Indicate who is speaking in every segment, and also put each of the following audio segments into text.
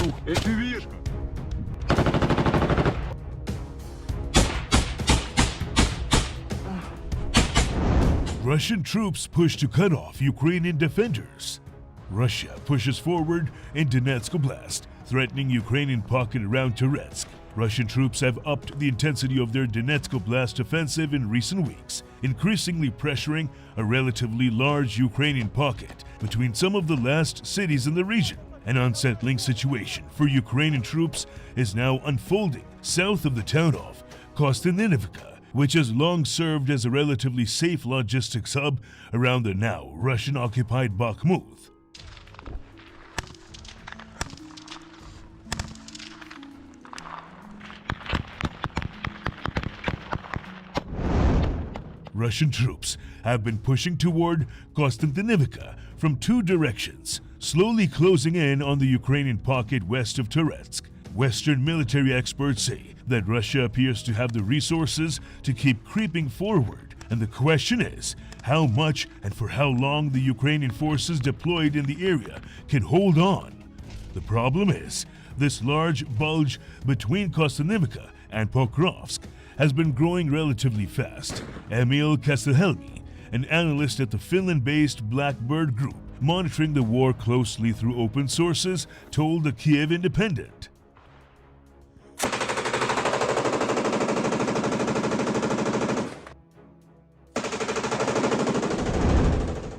Speaker 1: рух. FPV-шка.
Speaker 2: Russian troops push to cut off Ukrainian defenders. Russia pushes forward in Donetsk Oblast, threatening Ukrainian pocket around Toretsk. Russian troops have upped the intensity of their Donetsk Oblast offensive in recent weeks, increasingly pressuring a relatively large Ukrainian pocket between some of the last cities in the region. An unsettling situation for Ukrainian troops is now unfolding south of the town of Kostiantynivka, which has long served as a relatively safe logistics hub around the now Russian-occupied Bakhmut. Russian troops have been pushing toward Kostiantynivka from two directions, slowly closing in on the Ukrainian pocket west of Toretsk. Western military experts say that Russia appears to have the resources to keep creeping forward, and the question is how much and for how long the Ukrainian forces deployed in the area can hold on. The problem is, this large bulge between Kostiantynivka and Pokrovsk has been growing relatively fast. Emil Kastelhelmi, an analyst at the Finland-based Blackbird Group, monitoring the war closely through open sources, told the Kiev Independent.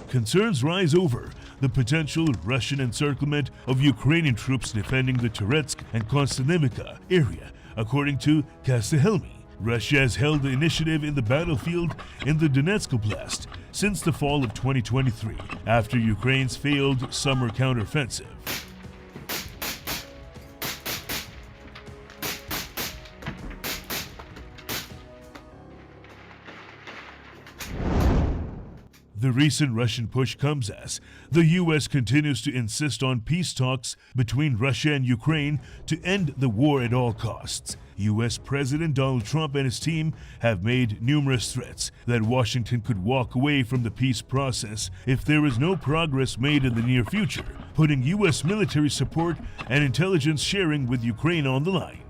Speaker 2: Concerns rise over the potential Russian encirclement of Ukrainian troops defending the Toretsk and Kostiantynivka area, according to Kastelhelmi. Russia has held the initiative in the battlefield in the Donetsk Oblast since the fall of 2023, after Ukraine's failed summer counteroffensive. The recent Russian push comes as the U.S. continues to insist on peace talks between Russia and Ukraine to end the war at all costs. U.S. President Donald Trump and his team have made numerous threats that Washington could walk away from the peace process if there is no progress made in the near future, putting U.S. military support and intelligence sharing with Ukraine on the line.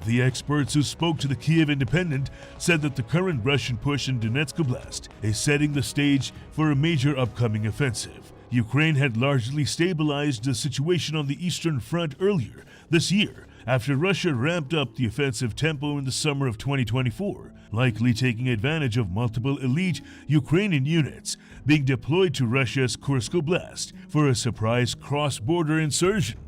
Speaker 2: The experts who spoke to the Kiev Independent said that the current Russian push in Donetsk Oblast is setting the stage for a major upcoming offensive. Ukraine had largely stabilized the situation on the Eastern Front earlier this year, after Russia ramped up the offensive tempo in the summer of 2024, likely taking advantage of multiple elite Ukrainian units being deployed to Russia's Kursk Oblast for a surprise cross-border insurgent.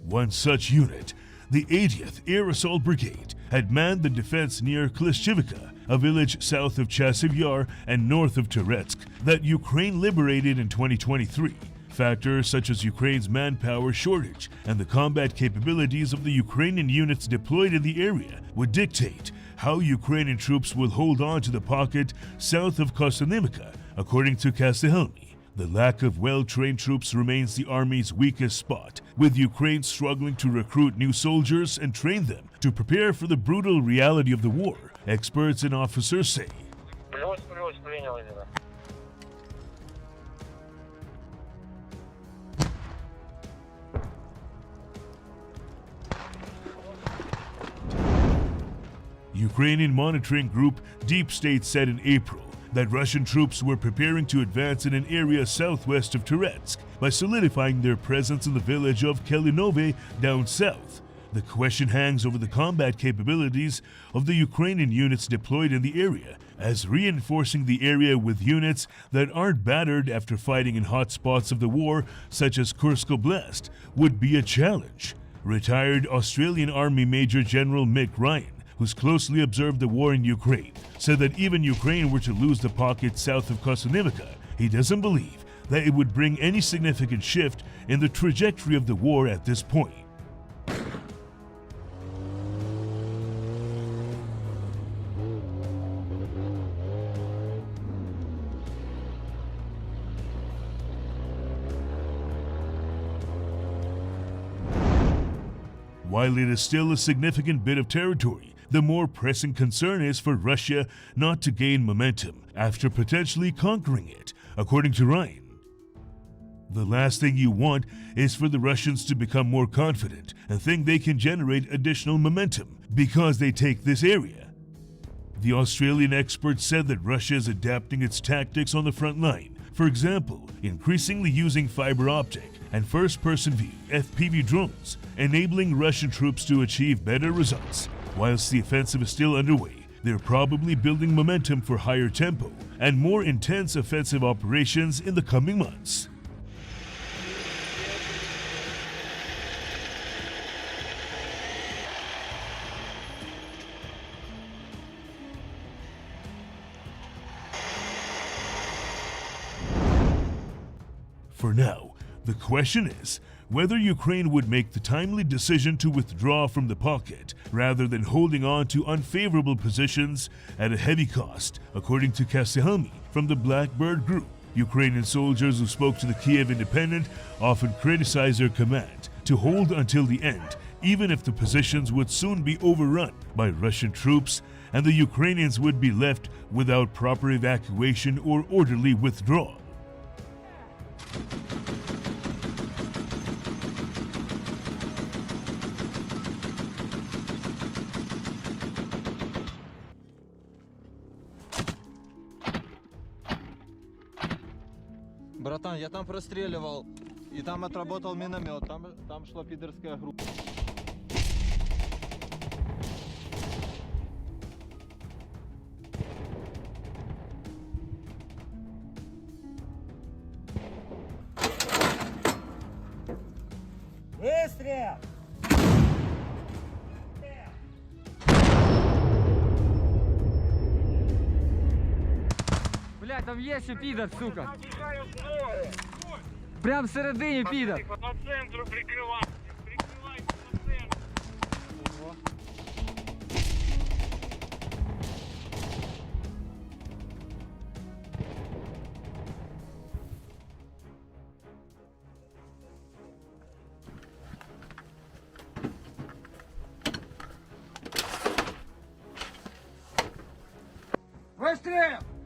Speaker 2: One such unit, the 80th Air Assault Brigade, had manned the defense near Klishchivka, a village south of Chasiv Yar and north of Toretsk that Ukraine liberated in 2023. Factors such as Ukraine's manpower shortage and the combat capabilities of the Ukrainian units deployed in the area would dictate how Ukrainian troops will hold on to the pocket south of Kostiantynivka, according to Kastelhelmi. The lack of well-trained troops remains the army's weakest spot, with Ukraine struggling to recruit new soldiers and train them to prepare for the brutal reality of the war, experts and officers say. Ukrainian monitoring group Deep State said in April that Russian troops were preparing to advance in an area southwest of Toretsk by solidifying their presence in the village of Kelinove down south. The question hangs over the combat capabilities of the Ukrainian units deployed in the area, as reinforcing the area with units that aren't battered after fighting in hot spots of the war, such as Kursk Oblast, would be a challenge. Retired Australian Army Major General Mick Ryan, who's closely observed the war in Ukraine, said that even Ukraine were to lose the pocket south of Kostiantynivka, he doesn't believe that it would bring any significant shift in the trajectory of the war at this point. While it is still a significant bit of territory, the more pressing concern is for Russia not to gain momentum after potentially conquering it, according to Ryan. The last thing you want is for the Russians to become more confident and think they can generate additional momentum because they take this area. The Australian expert said that Russia is adapting its tactics on the front line, for example, increasingly using fiber optic and first-person view FPV drones, enabling Russian troops to achieve better results. Whilst the offensive is still underway, they're probably building momentum for higher tempo and more intense offensive operations in the coming months. For now, the question is whether Ukraine would make the timely decision to withdraw from the pocket rather than holding on to unfavorable positions at a heavy cost, according to Kasyami from the Blackbird Group. Ukrainian soldiers who spoke to the Kiev Independent often criticize their command to hold until the end, even if the positions would soon be overrun by Russian troops and the Ukrainians would be left without proper evacuation or orderly withdrawal.
Speaker 1: Братан, я там простреливал, и там отработал миномет, там шла пидорская группа.
Speaker 3: Выстрел!
Speaker 4: Блядь, там є ще підар, сука. Прям всередині підар.
Speaker 3: По центру прикрывай. Прикрывай по центру.
Speaker 4: Вистріл!